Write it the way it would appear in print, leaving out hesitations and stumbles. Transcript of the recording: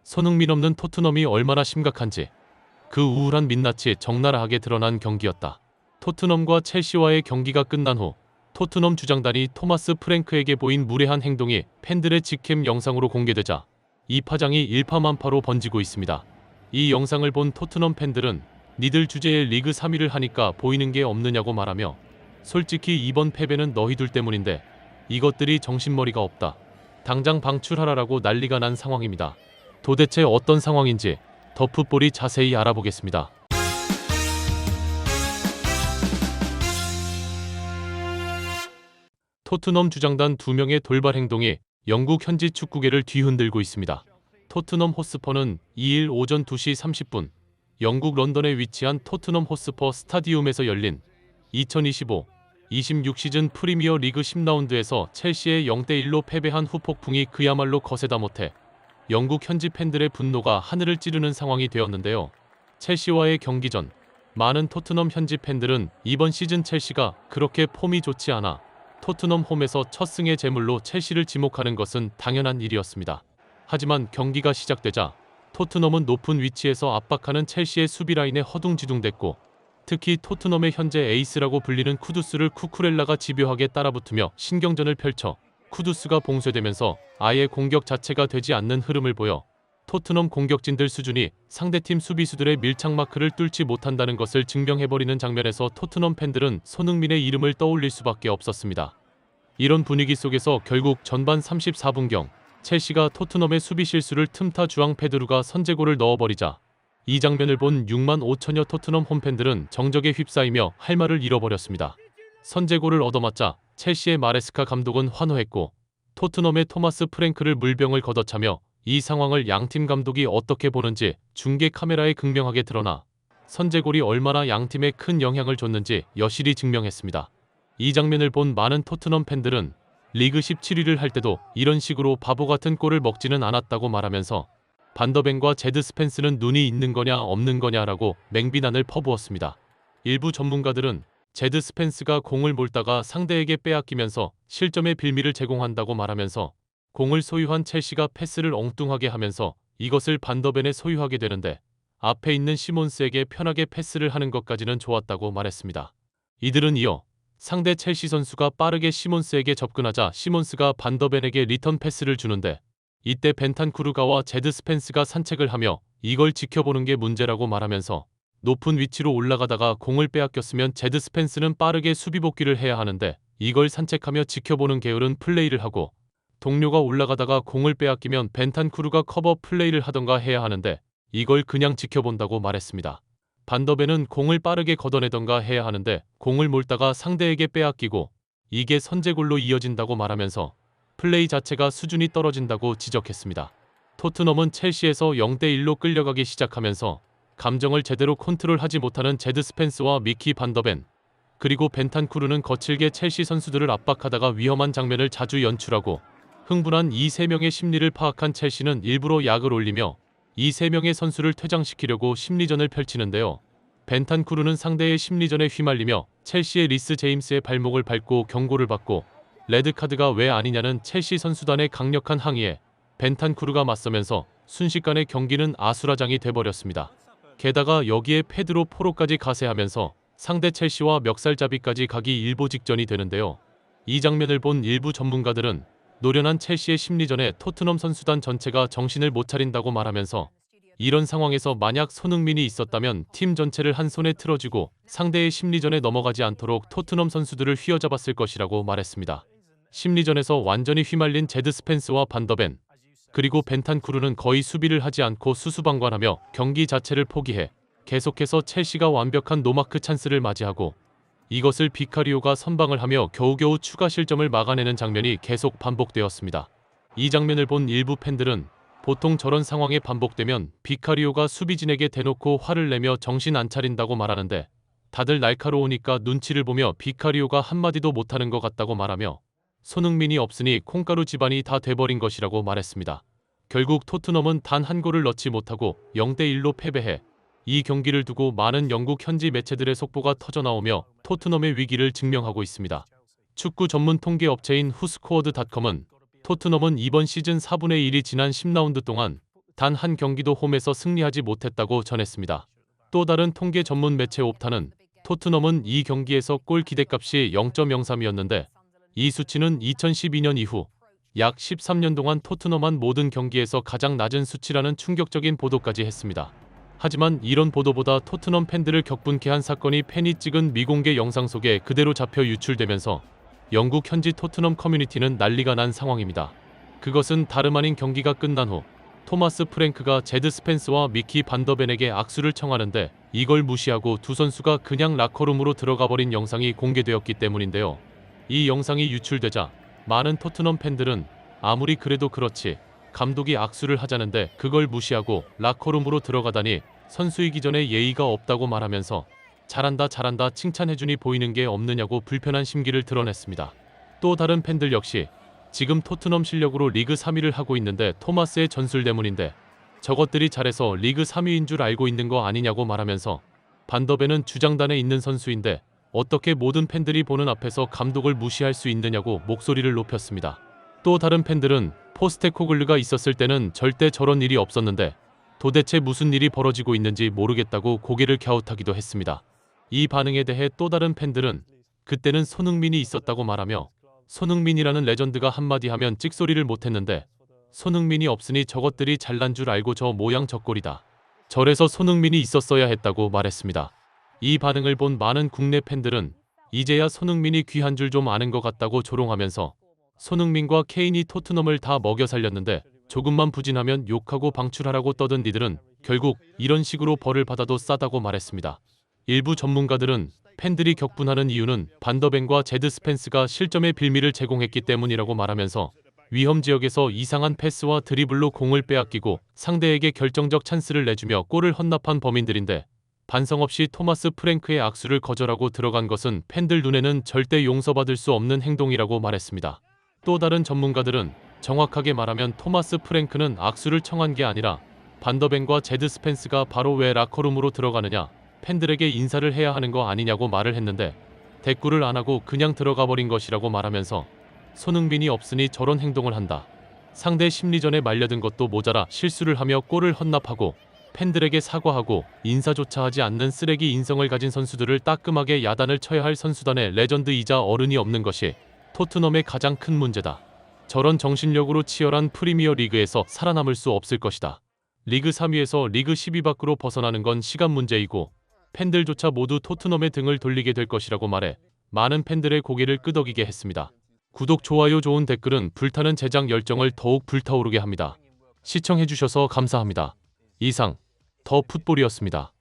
손흥민 없는 토트넘이 얼마나 심각한지 그 우울한 민낯이 적나라하게 드러난 경기였다. 토트넘과 첼시와의 경기가 끝난 후 토트넘 주장단이 토마스 프랭크에게 보인 무례한 행동이 팬들의 직캠 영상으로 공개되자 이 파장이 일파만파로 번지고 있습니다. 이 영상을 본 토트넘 팬들은 니들 주제에 리그 3위를 하니까 보이는 게 없느냐고 말하며 솔직히 이번 패배는 너희들 때문인데 이것들이 정신머리가 없다. 당장 방출하라라고 난리가 난 상황입니다. 도대체 어떤 상황인지 더 풋볼이 자세히 알아보겠습니다. 토트넘 주장단 2명의 돌발 행동이 영국 현지 축구계를 뒤흔들고 있습니다. 토트넘 호스퍼는 2일 오전 2시 30분 영국 런던에 위치한 토트넘 호스퍼 스타디움에서 열린 2025-26 시즌 프리미어 리그 10라운드에서 첼시에 0대1로 패배한 후 폭풍이 그야말로 거세다 못해 영국 현지 팬들의 분노가 하늘을 찌르는 상황이 되었는데요. 첼시와의 경기 전 많은 토트넘 현지 팬들은 이번 시즌 첼시가 그렇게 폼이 좋지 않아 토트넘 홈에서 첫 승의 제물로 첼시를 지목하는 것은 당연한 일이었습니다. 하지만 경기가 시작되자 토트넘은 높은 위치에서 압박하는 첼시의 수비 라인에 허둥지둥댔고 특히 토트넘의 현재 에이스라고 불리는 쿠두스를 쿠쿠렐라가 집요하게 따라붙으며 신경전을 펼쳐 쿠두스가 봉쇄되면서 아예 공격 자체가 되지 않는 흐름을 보여 토트넘 공격진들 수준이 상대팀 수비수들의 밀착 마크를 뚫지 못한다는 것을 증명해버리는 장면에서 토트넘 팬들은 손흥민의 이름을 떠올릴 수밖에 없었습니다. 이런 분위기 속에서 결국 전반 34분경 첼시가 토트넘의 수비 실수를 틈타 주앙 페드루가 선제골을 넣어버리자 이 장면을 본 6만 5천여 토트넘 홈팬들은 정적에 휩싸이며 할 말을 잃어버렸습니다. 선제골을 얻어맞자 첼시의 마레스카 감독은 환호했고 토트넘의 토마스 프랭크를 물병을 걷어차며 이 상황을 양팀 감독이 어떻게 보는지 중계 카메라에 극명하게 드러나 선제골이 얼마나 양팀에 큰 영향을 줬는지 여실히 증명했습니다. 이 장면을 본 많은 토트넘 팬들은 리그 17위를 할 때도 이런 식으로 바보 같은 골을 먹지는 않았다고 말하면서 반더벤과 제드 스펜스는 눈이 있는 거냐 없는 거냐라고 맹비난을 퍼부었습니다. 일부 전문가들은 제드 스펜스가 공을 몰다가 상대에게 빼앗기면서 실점의 빌미를 제공한다고 말하면서 공을 소유한 첼시가 패스를 엉뚱하게 하면서 이것을 반더벤에 소유하게 되는데 앞에 있는 시몬스에게 편하게 패스를 하는 것까지는 좋았다고 말했습니다. 이들은 이어 상대 첼시 선수가 빠르게 시몬스에게 접근하자 시몬스가 반더벤에게 리턴 패스를 주는데 이때 벤탄쿠르가와 제드 스펜스가 산책을 하며 이걸 지켜보는 게 문제라고 말하면서 높은 위치로 올라가다가 공을 빼앗겼으면 제드 스펜스는 빠르게 수비 복귀를 해야 하는데 이걸 산책하며 지켜보는 게으른 플레이를 하고 동료가 올라가다가 공을 빼앗기면 벤탄쿠르가 커버 플레이를 하던가 해야 하는데 이걸 그냥 지켜본다고 말했습니다. 반더벤은 공을 빠르게 걷어내던가 해야 하는데 공을 몰다가 상대에게 빼앗기고 이게 선제골로 이어진다고 말하면서 플레이 자체가 수준이 떨어진다고 지적했습니다. 토트넘은 첼시에서 0대1로 끌려가기 시작하면서 감정을 제대로 컨트롤하지 못하는 제드 스펜스와 미키 반더벤 그리고 벤탄쿠르는 거칠게 첼시 선수들을 압박하다가 위험한 장면을 자주 연출하고 흥분한 이 세 명의 심리를 파악한 첼시는 일부러 약을 올리며 이 세 명의 선수를 퇴장시키려고 심리전을 펼치는데요. 벤탄쿠르는 상대의 심리전에 휘말리며 첼시의 리스 제임스의 발목을 밟고 경고를 받고 레드카드가 왜 아니냐는 첼시 선수단의 강력한 항의에 벤탄쿠르가 맞서면서 순식간에 경기는 아수라장이 돼버렸습니다. 게다가 여기에 페드로 포로까지 가세하면서 상대 첼시와 멱살잡이까지 가기 일보 직전이 되는데요. 이 장면을 본 일부 전문가들은 노련한 첼시의 심리전에 토트넘 선수단 전체가 정신을 못 차린다고 말하면서 이런 상황에서 만약 손흥민이 있었다면 팀 전체를 한 손에 틀어쥐고 상대의 심리전에 넘어가지 않도록 토트넘 선수들을 휘어잡았을 것이라고 말했습니다. 심리전에서 완전히 휘말린 제드 스펜스와 반더벤 그리고 벤탄쿠르는 거의 수비를 하지 않고 수수방관하며 경기 자체를 포기해 계속해서 첼시가 완벽한 노마크 찬스를 맞이하고 이것을 비카리오가 선방을 하며 겨우겨우 추가 실점을 막아내는 장면이 계속 반복되었습니다. 이 장면을 본 일부 팬들은 보통 저런 상황이 반복되면 비카리오가 수비진에게 대놓고 화를 내며 정신 안 차린다고 말하는데 다들 날카로우니까 눈치를 보며 비카리오가 한마디도 못하는 것 같다고 말하며 손흥민이 없으니 콩가루 집안이 다 돼버린 것이라고 말했습니다. 결국 토트넘은 단 한 골을 넣지 못하고 0대1로 패배해 이 경기를 두고 많은 영국 현지 매체들의 속보가 터져나오며 토트넘의 위기를 증명하고 있습니다. 축구 전문 통계 업체인 후스코어드닷컴은 토트넘은 이번 시즌 4분의 1이 지난 10라운드 동안 단 한 경기도 홈에서 승리하지 못했다고 전했습니다. 또 다른 통계 전문 매체 옵타는 토트넘은 이 경기에서 골 기대값이 0.03이었는데 이 수치는 2012년 이후 약 13년 동안 토트넘한 모든 경기에서 가장 낮은 수치라는 충격적인 보도까지 했습니다. 하지만 이런 보도보다 토트넘 팬들을 격분케 한 사건이 팬이 찍은 미공개 영상 속에 그대로 잡혀 유출되면서 영국 현지 토트넘 커뮤니티는 난리가 난 상황입니다. 그것은 다름 아닌 경기가 끝난 후 토마스 프랭크가 제드 스펜스와 미키 반더벤에게 악수를 청하는데 이걸 무시하고 두 선수가 그냥 라커룸으로 들어가 버린 영상이 공개되었기 때문인데요. 이 영상이 유출되자 많은 토트넘 팬들은 아무리 그래도 그렇지 감독이 악수를 하자는데 그걸 무시하고 라커룸으로 들어가다니 선수이기 전에 예의가 없다고 말하면서 잘한다 잘한다 칭찬해주니 보이는 게 없느냐고 불편한 심기를 드러냈습니다. 또 다른 팬들 역시 지금 토트넘 실력으로 리그 3위를 하고 있는데 토마스의 전술 때문인데 저것들이 잘해서 리그 3위인 줄 알고 있는 거 아니냐고 말하면서 반더벤은 주장단에 있는 선수인데 어떻게 모든 팬들이 보는 앞에서 감독을 무시할 수 있느냐고 목소리를 높였습니다. 또 다른 팬들은 포스테코글루가 있었을 때는 절대 저런 일이 없었는데 도대체 무슨 일이 벌어지고 있는지 모르겠다고 고개를 갸웃하기도 했습니다. 이 반응에 대해 또 다른 팬들은 그때는 손흥민이 있었다고 말하며 손흥민이라는 레전드가 한마디 하면 찍소리를 못했는데 손흥민이 없으니 저것들이 잘난 줄 알고 저 모양 저 꼴이다. 저래서 손흥민이 있었어야 했다고 말했습니다. 이 반응을 본 많은 국내 팬들은 이제야 손흥민이 귀한 줄 좀 아는 것 같다고 조롱하면서 손흥민과 케인이 토트넘을 다 먹여 살렸는데 조금만 부진하면 욕하고 방출하라고 떠든 니들은 결국 이런 식으로 벌을 받아도 싸다고 말했습니다. 일부 전문가들은 팬들이 격분하는 이유는 반더벤과 제드 스펜스가 실점의 빌미를 제공했기 때문이라고 말하면서 위험 지역에서 이상한 패스와 드리블로 공을 빼앗기고 상대에게 결정적 찬스를 내주며 골을 헌납한 범인들인데 반성 없이 토마스 프랭크의 악수를 거절하고 들어간 것은 팬들 눈에는 절대 용서받을 수 없는 행동이라고 말했습니다. 또 다른 전문가들은 정확하게 말하면 토마스 프랭크는 악수를 청한 게 아니라 반더벤과 제드 스펜스가 바로 왜 라커룸으로 들어가느냐 팬들에게 인사를 해야 하는 거 아니냐고 말을 했는데 대꾸를 안 하고 그냥 들어가 버린 것이라고 말하면서 손흥민이 없으니 저런 행동을 한다. 상대 심리전에 말려든 것도 모자라 실수를 하며 골을 헌납하고 팬들에게 사과하고 인사조차 하지 않는 쓰레기 인성을 가진 선수들을 따끔하게 야단을 쳐야 할 선수단의 레전드이자 어른이 없는 것이 토트넘의 가장 큰 문제다. 저런 정신력으로 치열한 프리미어 리그에서 살아남을 수 없을 것이다. 리그 3위에서 리그 10위 밖으로 벗어나는 건 시간 문제이고 팬들조차 모두 토트넘의 등을 돌리게 될 것이라고 말해 많은 팬들의 고개를 끄덕이게 했습니다. 구독, 좋아요, 좋은 댓글은 불타는 제작 열정을 더욱 불타오르게 합니다. 시청해주셔서 감사합니다. 이상 더 풋볼이었습니다.